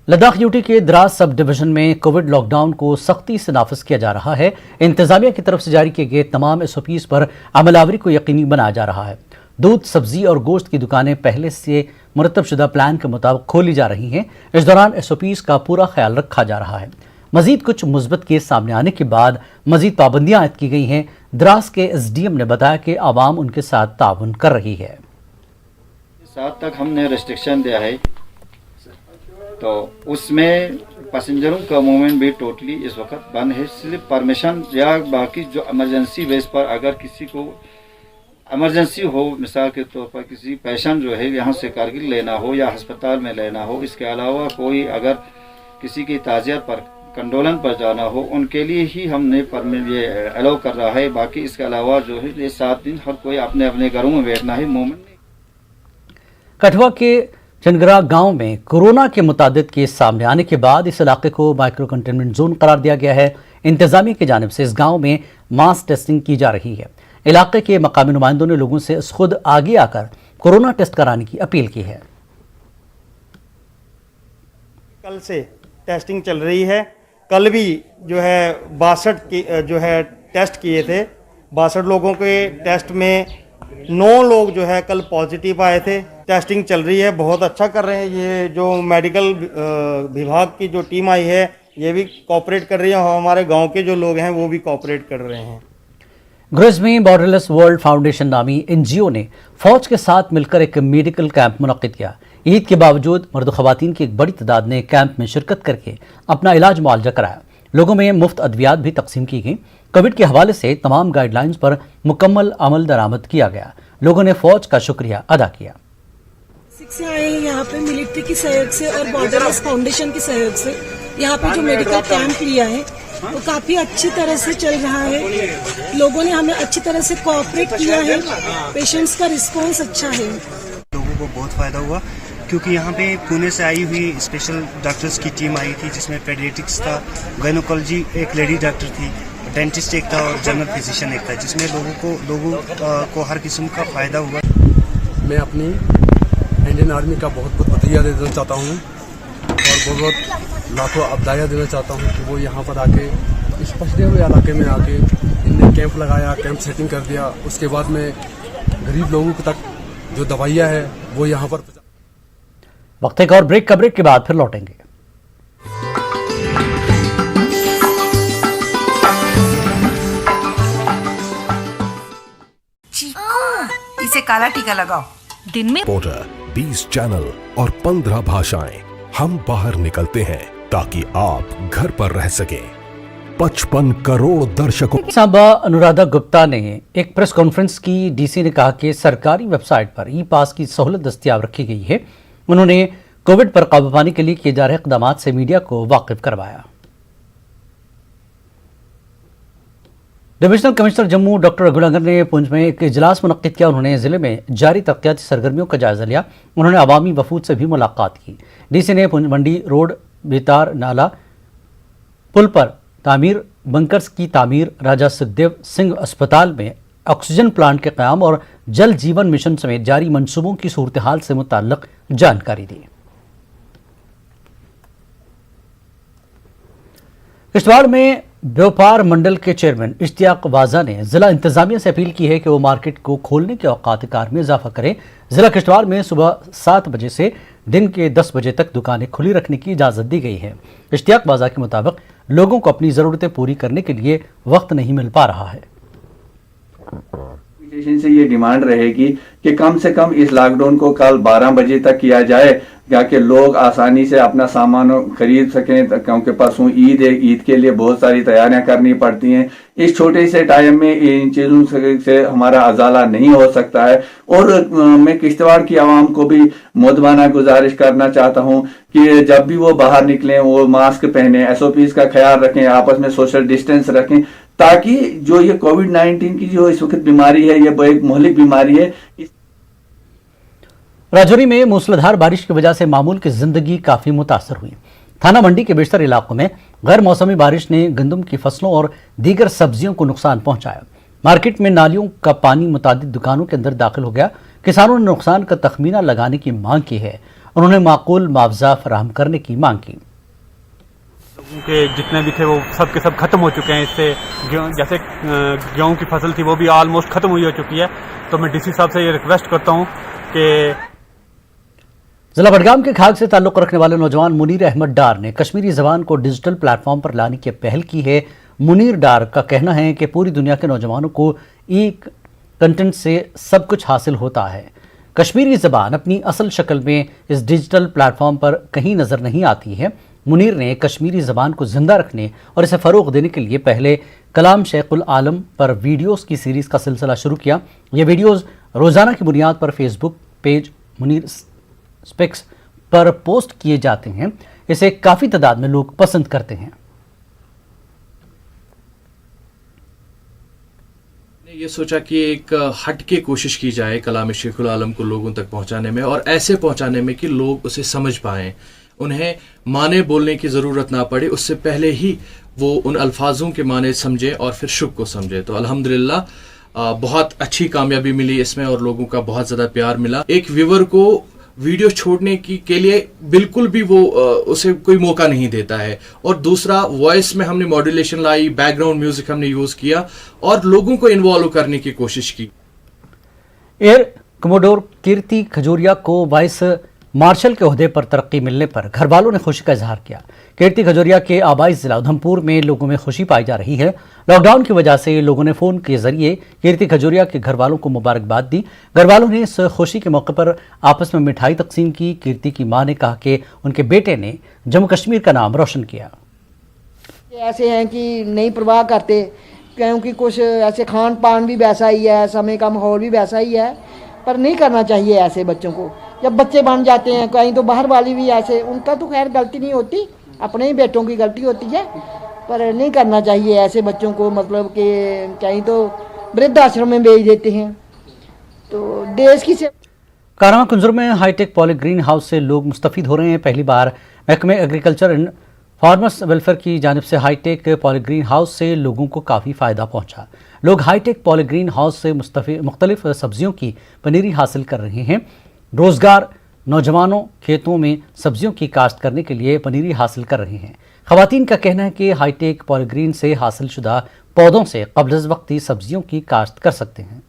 लद्दाख यूटी के द्रास सब डिवीजन में कोविड लॉकडाउन को सख्ती से नाफिज किया जा रहा है। इंतजामिया की तरफ से जारी किए गए तमाम SOPs पर अमलावरी को यकीनी बनाया जा रहा है। दूध, सब्जी और गोश्त की दुकानें पहले से मुरतब शुदा प्लान के मुताबिक खोली जा रही हैं। इस दौरान SOPs का पूरा ख्याल रखा जा रहा है। मजीद कुछ मुस्बत केस सामने आने के बाद मजीद पाबंदियां आयद की गई हैं। द्रास के SDM ने बताया कि आवाम उनके साथ ताउन कर रही है।
7 तक हमने रेस्ट्रिक्शन दिया है, तो उसमें पैसेंजरों का मूवमेंट भी टोटली इस वक्त बंद है। सिर्फ परमिशन या बाकी जो इमरजेंसी बेस पर अगर किसी को इमरजेंसी हो, मिसाल के तौर पर किसी पेशेंट जो है यहाँ से कारगिल लेना हो या अस्पताल में लेना हो, इसके अलावा कोई अगर किसी की ताज़ियत पर कंडोलन पर जाना हो, उनके लिए ही हमने परमिट ये अलाउ कर रहा है। बाकी इसके अलावा जो है ये 7 दिन हर कोई अपने अपने घरों में बैठना है। मूवमेंट
कठुआ के चनगरा गांव में कोरोना के मुतादिद केस सामने आने के बाद इस इलाके को माइक्रो कंटेनमेंट जोन करार दिया गया है। इंतजामिया की जानिब से इस गांव में मास टेस्टिंग की जा रही है। इलाके के मकामी नुमाइंदों ने लोगों से खुद आगे आकर कोरोना टेस्ट कराने की अपील की है।
कल से टेस्टिंग चल रही है। कल भी जो है 62 की जो है टेस्ट किए थे। 62 लोगों के टेस्ट में 9 लोग जो है कल पॉजिटिव आए थे। टेस्टिंग चल रही है, बहुत अच्छा कर रहे हैं। ये जो मेडिकल विभाग की जो टीम आई है ये भी कोऑपरेट कर रही है और हमारे गांव के जो लोग हैं वो भी कोऑपरेट कर रहे हैं।
ग्रेस में बॉर्डरलेस वर्ल्ड फाउंडेशन नामी NGO ने फौज के साथ मिलकर एक मेडिकल कैंप मुनक्किद किया। ईद के बावजूद मर्द ख़वातीन की एक बड़ी तादाद ने कैंप में शिरकत करके अपना इलाज मुआवजा कराया। लोगों में मुफ्त अद्वियात भी तकसीम की गई। कोविड के हवाले से तमाम गाइडलाइंस पर मुकम्मल अमल दरामद किया गया। लोगों ने फौज का शुक्रिया अदा किया।
से आए हैं यहाँ पे मिलिट्री की सहयोग से और बॉर्डरलेस फाउंडेशन की सहयोग से यहाँ पे जो मेडिकल कैंप लिया है वो काफी अच्छी तरह से चल रहा है। लोगों ने हमें अच्छी तरह से कोऑपरेट किया है। पेशेंट्स का रिस्पांस अच्छा है।
लोगों को बहुत फायदा हुआ क्योंकि यहाँ पे पुणे से आई हुई स्पेशल डॉक्टर्स की टीम आई थी, जिसमें पेडियाट्रिक्स था, गायनोकोलॉजी एक लेडी डॉक्टर थी, डेंटिस्ट एक था और जनरल फिजिशियन एक था, जिसमें लोगों को हर किस्म का फायदा हुआ।
मैं अपनी इंडियन आर्मी का बहुत बहुत बधाई देना चाहता हूँ और बहुत लाखों अबदाइयाँ देना चाहता हूँ कि वो यहाँ पर आके इस पछड़े हुए इलाके में आके इनने कैंप लगाया, कैंप सेटिंग कर दिया। उसके बाद में गरीब लोगों तक जो दवाइयाँ है वो यहाँ पर।
वक्त एक और ब्रेक के बाद फिर लौटेंगे।
इसे काला टीका लगाओ। दिन में
रिपोर्टर 20 चैनल और 15 भाषाएं, हम बाहर निकलते हैं ताकि आप घर पर रह सकें। 55 करोड़ दर्शकों।
साहबा अनुराधा गुप्ता ने एक प्रेस कॉन्फ्रेंस की। DC ने कहा कि सरकारी वेबसाइट पर ई-पास की सहूलत दस्तयाब रखी गई है। उन्होंने कोविड पर काबू पाने के लिए किए जा रहे इक़दाम से मीडिया को वाकिफ करवाया। डिविजनल कमिश्नर जम्मू डॉक्टर रघुनागर ने पुंछ में एक इजलास मुनक्किद किया। उन्होंने जिले में जारी तरक्याती सरगर्मियों का जायजा लिया। उन्होंने अवामी वफूद से भी मुलाकात की। DC ने पुंछ मंडी रोड बेतार नाला पुल पर तामीर, बंकर्स की तामीर, राजा सुखदेव सिंह अस्पताल में ऑक्सीजन प्लांट के क़याम और जल जीवन मिशन समेत जारी मंसूबों की सूरत हाल से मुताल्लिक़ जानकारी दी। किश्तवाड़ में व्यापार मंडल के चेयरमैन इश्तियाक वाजा ने जिला इंतजामिया से अपील की है कि वो मार्केट को खोलने के औकात कार में इजाफा करें। जिला किश्तवाड़ में सुबह 7 बजे से दिन के 10 बजे तक दुकानें खुली रखने की इजाज़त दी गई है। इश्तियाक वाजा के मुताबिक लोगों को अपनी ज़रूरतें पूरी करने के लिए वक्त नहीं मिल पा रहा है।
से ये डिमांड रहेगी कि कम से कम इस लॉकडाउन को कल 12 बजे तक किया जाए, ताकि लोग आसानी से अपना सामान खरीद सकें, क्योंकि परसों ईद है, ईद के लिए बहुत सारी तैयारियां करनी पड़ती हैं। इस छोटे से टाइम में इन चीज़ों से हमारा अजाला नहीं हो सकता है। और मैं किश्तवाड़ की आवाम को भी मुद्दबाना गुजारिश करना चाहता हूं कि जब भी वो बाहर निकलें वो मास्क पहने, SOPs का ख्याल रखें, आपस में सोशल डिस्टेंस रखें, ताकि जो ये कोविड-19 की जो इस वक्त बीमारी है, ये एक मोहलिक बीमारी है।
राजौरी में मूसलाधार बारिश की वजह से मामूल की जिंदगी काफी मुतासर हुई। थाना मंडी के बेशतर इलाकों में गैर मौसमी बारिश ने गंदम की फसलों और दीगर सब्जियों को नुकसान पहुंचाया। मार्केट में नालियों का पानी मुतादिद दुकानों के अंदर दाखिल हो गया। किसानों ने नुकसान का तखमीना लगाने की मांग की है। उन्होंने माकूल मुआवजा फराहम करने की मांग की।
लोगों के जितने भी थे वो सब के सब खत्म हो चुके हैं। इससे जैसे गेहूं की फसल थी वो भी ऑलमोस्ट खत्म हुई हो चुकी है। तो मैं DC साहब से ये रिक्वेस्ट करता हूं कि
जिला बडगाम के खाग से ताल्लुक रखने वाले नौजवान मुनीर अहमद डार ने कश्मीरी जबान को डिजिटल प्लेटफॉर्म पर लाने की पहल की है। मुनीर डार का कहना है कि पूरी दुनिया के नौजवानों को ई कंटेंट से सब कुछ हासिल होता है। कश्मीरी जबान अपनी असल शक्ल में इस डिजिटल प्लेटफॉर्म पर कहीं नजर नहीं आती है। मुनीर ने कश्मीरी जबान को जिंदा रखने और इसे फरोग देने के लिए पहले कलाम शेखुल आलम पर वीडियोस की सीरीज का सिलसिला शुरू किया। ये वीडियोस रोजाना की बुनियाद पर फेसबुक पेज मुनीर स्पेक्स पर पोस्ट किए जाते हैं। इसे काफी तादाद में लोग पसंद करते हैं।
ये सोचा कि एक हट के कोशिश की जाए कलाम शेखुल आलम को लोगों तक पहुंचाने में, और ऐसे पहुंचाने में कि लोग उसे समझ पाएं, उन्हें माने बोलने की ज़रूरत ना पड़े, उससे पहले ही वो उन अल्फाजों के माने समझें और फिर शुक को समझें। तो अल्हम्दुलिल्लाह बहुत अच्छी कामयाबी मिली इसमें और लोगों का बहुत ज़्यादा प्यार मिला। एक व्यूवर को वीडियो छोड़ने के लिए बिल्कुल भी वो उसे कोई मौका नहीं देता है। और दूसरा, वॉइस में हमने मॉड्यूलेशन लाई, बैकग्राउंड म्यूजिक हमने यूज़ किया और लोगों को इन्वॉल्व करने की कोशिश की।
एयर कमोडोर कीर्ति खजूरिया को वाइस मार्शल के ओहदे पर तरक्की मिलने पर घर वालों ने खुशी का इजहार किया। कीर्ति खजूरिया के आबाई जिला उधमपुर में लोगों में खुशी पाई जा रही है। लॉकडाउन की वजह से लोगों ने फोन के जरिए कीर्ति खजूरिया के घर वालों को मुबारकबाद दी। घर वालों ने इस खुशी के मौके पर आपस में मिठाई तकसीम की। कीर्ति की मां ने कहा कि उनके बेटे ने जम्मू कश्मीर का नाम रोशन किया।
ऐसे हैं कि नहीं परवाह करते, क्योंकि कुछ ऐसे खान पान भी वैसा ही है, समय का माहौल भी वैसा ही है, पर नहीं करना चाहिए ऐसे बच्चों को। जब बच्चे बन जाते हैं, कहीं तो बाहर वाली भी ऐसे, उनका तो खैर गलती नहीं होती, अपने ही बेटों की गलती होती है, पर नहीं करना चाहिए ऐसे बच्चों को। मतलब कि कहीं तो वृद्धाश्रम में भेज देते हैं। तो देश की से
कारामा कुंजर में हाईटेक पॉली ग्रीन हाउस से लोग मुस्तफीद हो रहे हैं। पहली बार महकमे एग्रीकल्चर एंड फार्मर्स वेलफेयर की जानिब से हाईटेक पॉली ग्रीन हाउस से लोगों को काफ़ी फ़ायदा पहुंचा। लोग हाईटेक पॉली ग्रीन हाउस से मुख्तलिफ सब्जियों की पनीरी हासिल कर रहे हैं। रोज़गार नौजवानों खेतों में सब्जियों की काश्त करने के लिए पनीरी हासिल कर रहे हैं। ख़वातीन का कहना है कि हाईटेक पॉलीग्रीन से हासिल शुदा पौधों से क़ब्ल वक्ती सब्जियों की काश्त कर सकते हैं।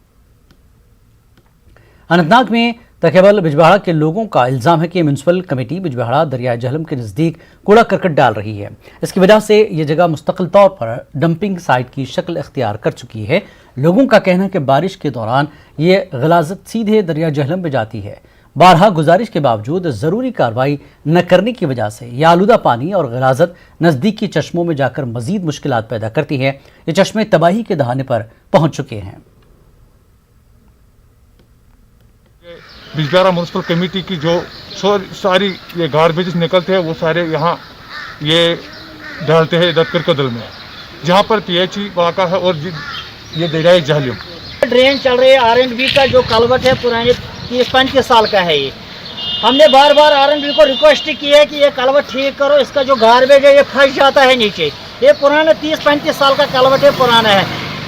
अनंतनाग में तकेबल बिजबहाड़ा के लोगों का इल्ज़ाम है कि म्यूनसिपल कमेटी बिजबहाड़ा दरिया जहलम के नज़दीक कूड़ा करकट डाल रही है। इसकी वजह से ये जगह मुस्तकिल तौर पर डंपिंग साइट की शक्ल इख्तियार कर चुकी है। लोगों का कहना है कि बारिश के दौरान ये गलाजत सीधे दरिया जहलम में जाती है। बारहा गुजारिश के बावजूद ज़रूरी कार्रवाई न करने की वजह से यह आलूदा पानी और गलाजत नज़दीकी चश्मों में जाकर मज़ीद मुश्किलात पैदा करती है। ये चश्मे तबाही के दहाने पर पहुँच चुके हैं।
बिजबहाड़ा म्यूनसिपल कमेटी की जो सारी ये गार्बेज निकलते हैं वो सारे यहाँ ये डालते हैं इधर करकदल में, जहाँ पर PHE वाक़ा है और ये दरिया जहलम।
ड्रेन चल रही है। R&B का जो कलवट है पुराने 30-35 साल का है। ये हमने बार बार R&B को रिक्वेस्ट की है कि ये कलवट ठीक करो, इसका जो गार्बेज है ये फंस जाता है नीचे। ये पुराना 30-35 साल का कलवट है, पुराना है।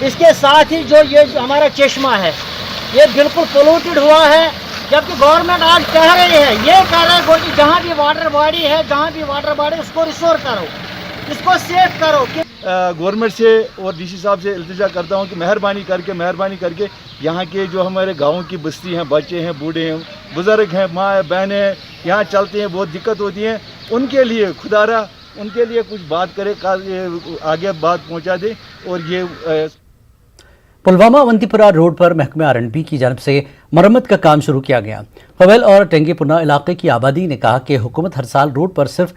इसके साथ ही जो ये हमारा चश्मा है ये बिल्कुल पोल्यूटेड हुआ है, जबकि गवर्नमेंट आज कह रही है, ये कह रहे हैं कि जहाँ भी वाटर बॉडी है, जहाँ भी वाटर बॉडी उसको रिस्टोर करो। इसको सेफ करो।
गवर्नमेंट से और डीसी साहब से इल्तिजा करता हूँ कि मेहरबानी करके यहाँ के जो हमारे गाँव की बस्ती हैं, बच्चे हैं, बूढ़े हैं, बुज़ुर्ग हैं, माँ बहनें हैं, यहाँ चलते हैं, बहुत दिक्कत होती है, उनके लिए खुदारा उनके लिए कुछ बात करे, आगे बात पहुँचा दे। और ये
पुलवामा अवंतीपुरा रोड पर महकमे R&B की जानब से मरम्मत का काम शुरू किया गया। फवेल और टेंगीपुरा इलाके की आबादी ने कहा कि हुकूमत हर साल रोड पर सिर्फ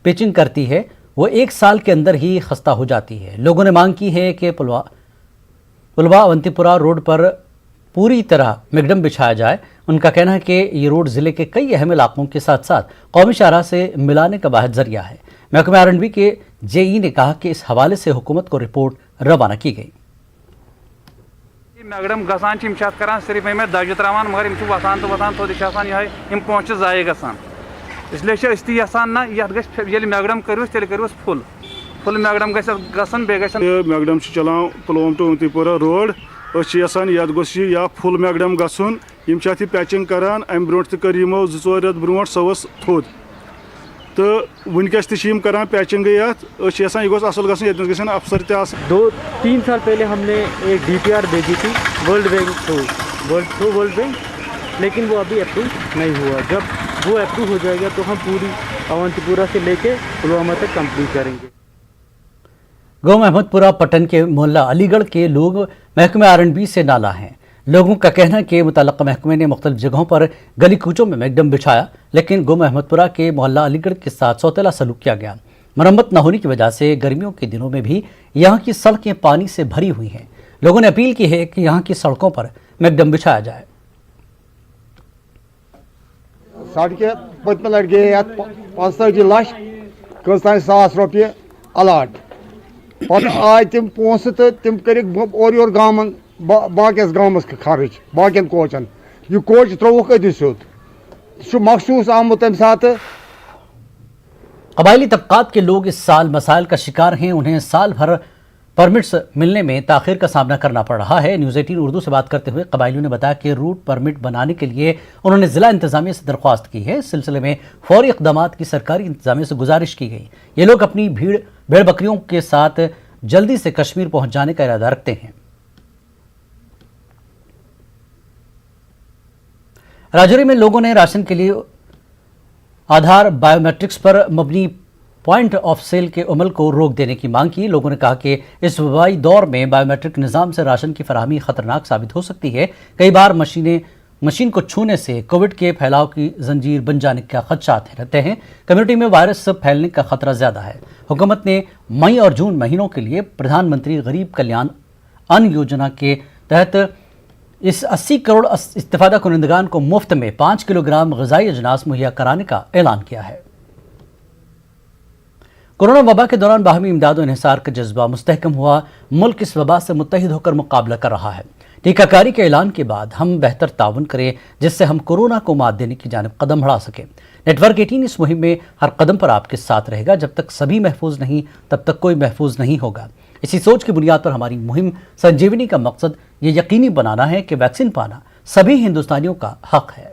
पिचिंग करती है, वो एक साल के अंदर ही खस्ता हो जाती है। लोगों ने मांग की है कि पुलवा अवंतीपुरा रोड पर पूरी तरह मैगडम बिछाया जाए। उनका कहना है कि ये रोड ज़िले के कई अहम इलाकों के साथ साथ कौमी शाहराह से मिलाने का वाहिद जरिया है। महकमे R&B के JE ने कहा कि इस हवाले से हुकूमत को रिपोर्ट रवाना की गई।
मैगडम गसान करान सिर्फ में दज त्रावान मगर वसान तो वसान थोड़ी यह पोच जाए गसान, इसलिए ती यसान ना ये मैगडम करूस तेल करूस फुल मैगडम गसन बे
मैगडम चलान पुलवामा टू अवंतीपुरा रोड यसान ये गोस या फुल मैगडम गसन यम पैचिंग करान अम ब्रो कर 2-4 रेत ब्रो सो थोद तो वनकस तम करान पैचिंग यह गोस असल गसन अफसर
2-3 साल पहले हमने एक DPR भेजी थी world bank through world bank, लेकिन वो अभी अप्रूव नहीं हुआ। जब वो अप्रूव हो जाएगा तो हम पूरी अवंतीपुरा से लेके पुलवामा तक कंप्लीट करेंगे।
गौ महमदपुरा पट्टन के मोहल्ला अलीगढ़ के लोग महकमे R&B से नाला हैं। लोगों का कहना है कि मुतल्लका महकमे ने मुख्तलिफ जगहों पर गली कूचों में मैगडम बिछाया, लेकिन गौ महमदपुरा के मोहल्ला अलीगढ़ के साथ सौतेला सलूक किया गया। मरम्मत न होने की वजह से गर्मियों के दिनों में भी यहाँ की सड़कें पानी से भरी हुई हैं। लोगों ने अपील की है कि यहाँ की सड़कों पर मैगडम बिछाया जाए।
सड़कें पत्म लड़ गए 45 लाख ₹1,000 रुपये अलाट पत आय तम पोस तो तम कर और गाँव बाकिस गाँवस खर्च बाकिन कोचन यह कोच त्रोक अद सोद मखसूस आमुत तम सात।
कबायली तबकात के लोग इस साल मसाइल का शिकार हैं। उन्हें साल भर परमिट्स मिलने में ताखिर का सामना करना पड़ रहा है। न्यूज़ 18 उर्दू से बात करते हुए कबायलियों ने बताया कि रूट परमिट बनाने के लिए उन्होंने ज़िला इंतज़ामिया से दरख्वास्त की है। इस सिलसिले में फौरी इक़दामात की सरकारी इंतज़ामिया से गुजारिश की गई। ये लोग अपनी भेड़ बकरियों के साथ जल्दी से कश्मीर पहुंच जाने का इरादा रखते हैं। राजौरी में लोगों ने राशन के लिए आधार बायोमेट्रिक्स पर मबनी पॉइंट ऑफ सेल के अमल को रोक देने की मांग की। लोगों ने कहा कि इस वबाई दौर में बायोमेट्रिक निज़ाम से राशन की फराहमी खतरनाक साबित हो सकती है। कई बार मशीन को छूने से कोविड के फैलाव की जंजीर बन जाने का खदशात रहते हैं। कम्युनिटी में वायरस फैलने का खतरा ज़्यादा है। हुकूमत ने मई और जून महीनों के लिए प्रधानमंत्री गरीब कल्याण अन्न योजना के तहत इस 80 करोड़ इस्तिफादा कुनिंदगान को मुफ्त में 5 किलोग्राम ग़िज़ाई अजनास मुहैया कराने का ऐलान किया है। कोरोना वबा के दौरान बाहमी इमदाद और इन्हिसार का जज्बा मुस्तहकम हुआ। मुल्क इस वबा से मुत्तहिद होकर मुकाबला कर रहा है। टीकाकारी के ऐलान के बाद हम बेहतर ताउन करें, जिससे हम कोरोना को मात देने की जानिब कदम बढ़ा सकें। नेटवर्क 18 इस मुहिम में हर कदम पर आपके साथ रहेगा। जब तक सभी महफूज नहीं, तब तक कोई महफूज नहीं होगा। इसी सोच की बुनियाद पर हमारी मुहिम संजीवनी का मकसद ये यकीनी बनाना है कि वैक्सीन पाना सभी हिंदुस्तानियों का हक है।